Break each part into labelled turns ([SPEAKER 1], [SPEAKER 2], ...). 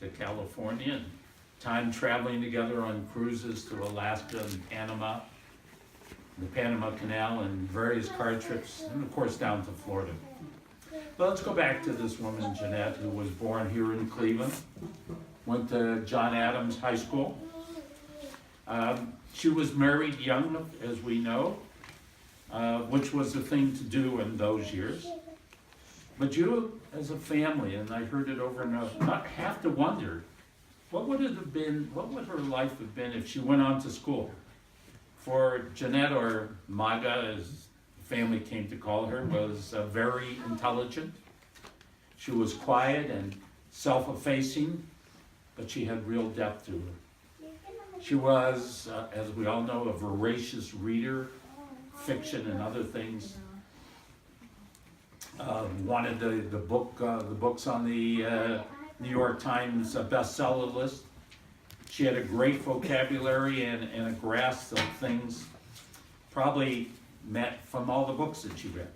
[SPEAKER 1] to California, and time traveling together on cruises to Alaska and Panama, the Panama Canal, and various car trips, and of course down to Florida. But let's go back to this woman, Jeanette, who was born here in Cleveland, went to John Adams High School. She was married young, as we know, which was the thing to do in those years. But you, as a family, and I heard it over and over, not have to wonder, what would her life have been if she went on to school? For Jeanette, or Maga, as the family came to call her, was very intelligent. She was quiet and self-effacing, but she had real depth to her. She was, as we all know, a voracious reader, fiction and other things. Wanted the books on the New York Times bestseller list. She had a great vocabulary and a grasp of things, probably met from all the books that she read.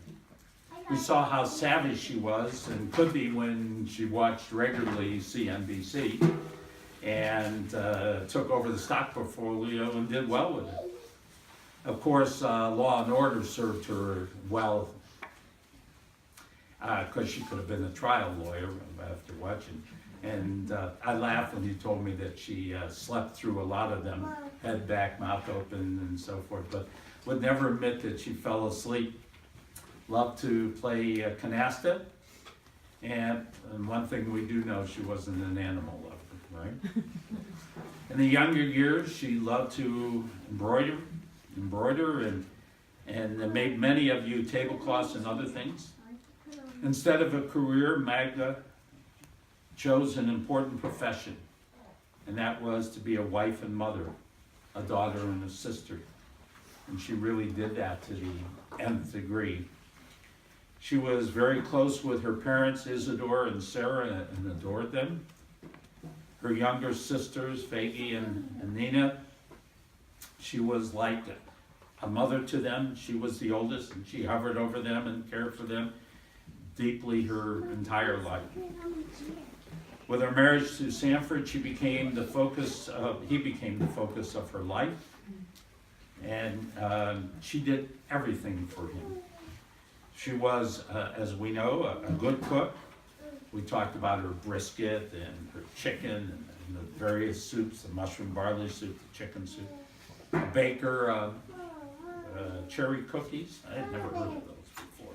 [SPEAKER 1] We saw how savvy she was and could be when she watched regularly CNBC and took over the stock portfolio and did well with it. Of course, Law and Order served her well, because she could have been a trial lawyer after watching. And I laughed when he told me that she slept through a lot of them, head back, mouth open, and so forth, but would never admit that she fell asleep. Loved to play canasta, and one thing we do know, she wasn't an animal lover, right? In the younger years, she loved to embroider, and made many of you tablecloths and other things. Instead of a career, Magda chose an important profession, and that was to be a wife and mother, a daughter and a sister. And she really did that to the nth degree. She was very close with her parents, Isidore and Sarah, and adored them. Her younger sisters, Faggy and Nina, she was like a mother to them. She was the oldest, and she hovered over them and cared for them deeply her entire life. With her marriage to Sanford, he became the focus of her life, and she did everything for him. She was, as we know, a good cook. We talked about her brisket and her chicken and the various soups, the mushroom barley soup, the chicken soup. A baker, cherry cookies. I had never heard of those before.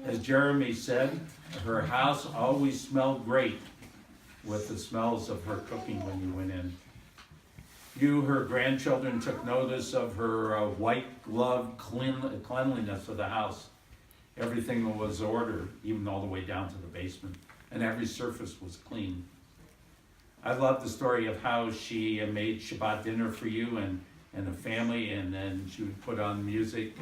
[SPEAKER 1] As Jeremy said, her house always smelled great with the smells of her cooking when you went in. You, her grandchildren, took notice of her white-gloved cleanliness of the house. Everything was ordered, even all the way down to the basement, and every surface was clean. I love the story of how she made Shabbat dinner for you and the family, and then she would put on music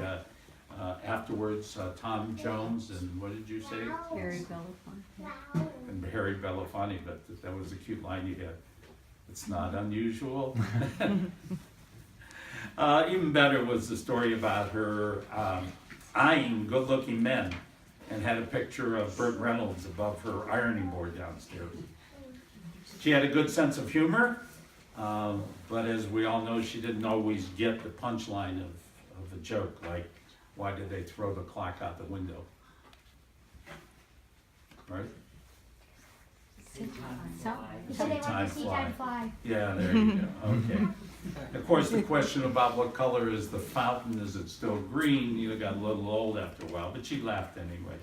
[SPEAKER 1] afterwards, Tom Jones, and what did you say?
[SPEAKER 2] Harry Belafonte.
[SPEAKER 1] And Harry Belafonte, but that was a cute line you had. It's not unusual. Even better was the story about her eyeing good-looking men, and had a picture of Burt Reynolds above her ironing board downstairs. She had a good sense of humor, but as we all know, she didn't always get the punchline of a joke, like, why did they throw the clock out the window? Right?
[SPEAKER 3] Time fly.
[SPEAKER 1] Yeah, there you go. Okay. Of course, the question about what color is the fountain, is it still green, got a little old after a while, but she laughed anyway.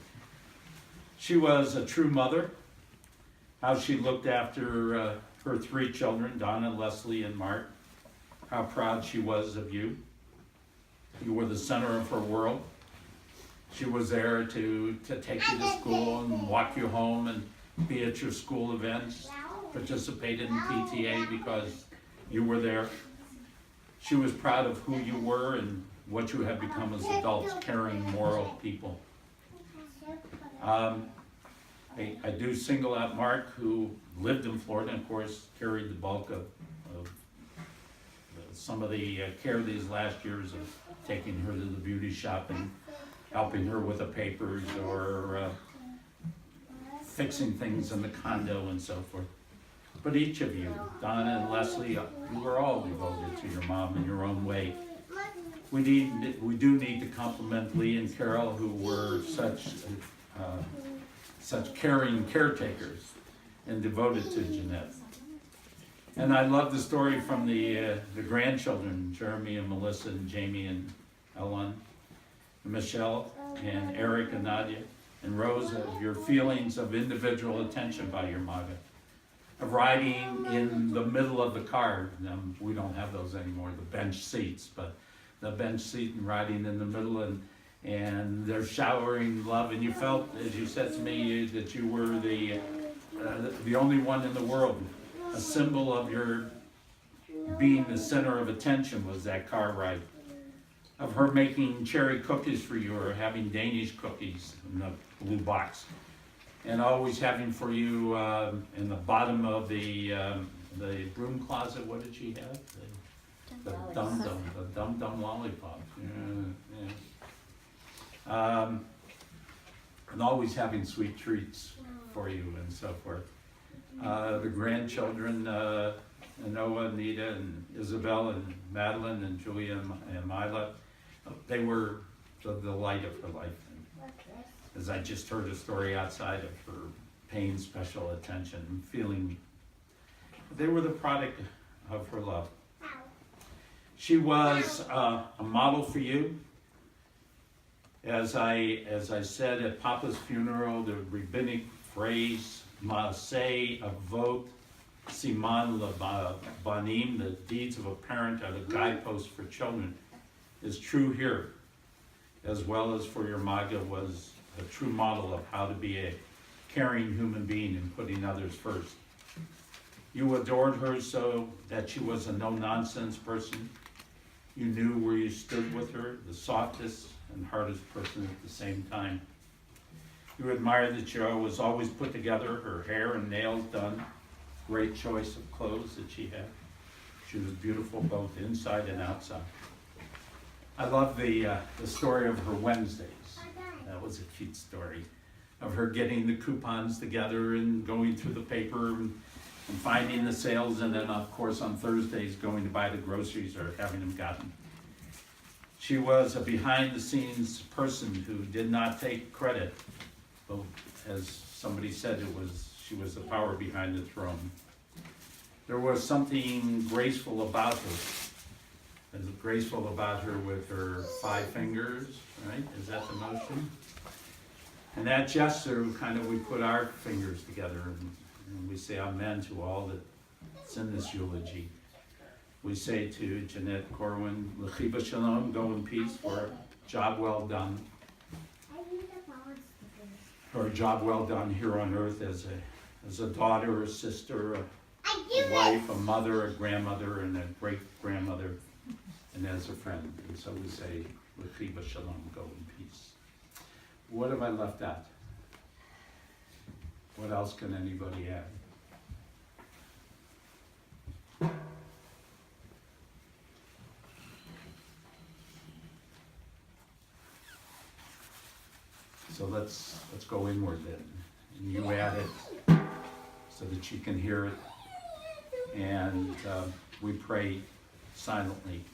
[SPEAKER 1] She was a true mother. How she looked after her three children, Donna, Leslie, and Mark. How proud she was of you. You were the center of her world. She was there to take you to school and walk you home and be at your school events, participate in PTA because you were there. She was proud of who you were and what you have become as adults, caring, moral people. I do single out Mark, who lived in Florida and, of course, carried the bulk of some of the care these last years of taking her to the beauty shop and helping her with the papers or fixing things in the condo and so forth. But each of you, Donna and Leslie, you were all devoted to your mom in your own way. We do need to compliment Lee and Carol, who were such caring caretakers and devoted to Jeanette. And I love the story from the grandchildren, Jeremy and Melissa and Jamie and Ellen, and Michelle and Eric and Nadia and Rose, of your feelings of individual attention by your Maga, of riding in the middle of the car. We don't have those anymore, the bench seats, but the bench seat and riding in the middle, and they're showering love, and you felt, as you said to me, that you were the only one in the world. A symbol of your being the center of attention was that car ride. Of her making cherry cookies for you, or having Danish cookies in the blue box, and always having for you in the bottom of the broom closet. What did she have? The dum-dum lollipop. Yeah. And always having sweet treats for you and so forth. The grandchildren, Noah, Nita, and Isabel, and Madeline, and Julia, and Mila, they were the delight of her life. And as I just heard a story outside of her paying special attention and feeling, they were the product of her love. She was a model for you. As I said at Papa's funeral, the rabbinic phrase, Maaseh Avot Siman Banim, the deeds of a parent are the guidepost for children, is true here, as well as for your Maga was a true model of how to be a caring human being and putting others first. You adored her so that she was a no-nonsense person. You knew where you stood with her, the softest and hardest person at the same time. You admired that she was always put together, her hair and nails done. Great choice of clothes that she had. She was beautiful both inside and outside. I love the story of her Wednesdays. That was a cute story of her getting the coupons together and going through the paper and finding the sales, and then of course on Thursdays going to buy the groceries or having them gotten. She was a behind the scenes person who did not take credit. But as somebody said, she was the power behind the throne. There was something graceful about her. As graceful about her with her 5 fingers, right? Is that the motion? And that gesture, kind of, we put our fingers together and we say amen to all that's in this eulogy. We say to Jeanette Corwin, L'chiba Shalom, go in peace for a job well done. For a job well done here on earth as a daughter, a sister, a wife, a mother, a grandmother, and a great-grandmother, and as a friend. And so we say, L'chiba Shalom, go in peace. What have I left out? What else can anybody add? So let's go inward then. And you add it so that you can hear it. And we pray silently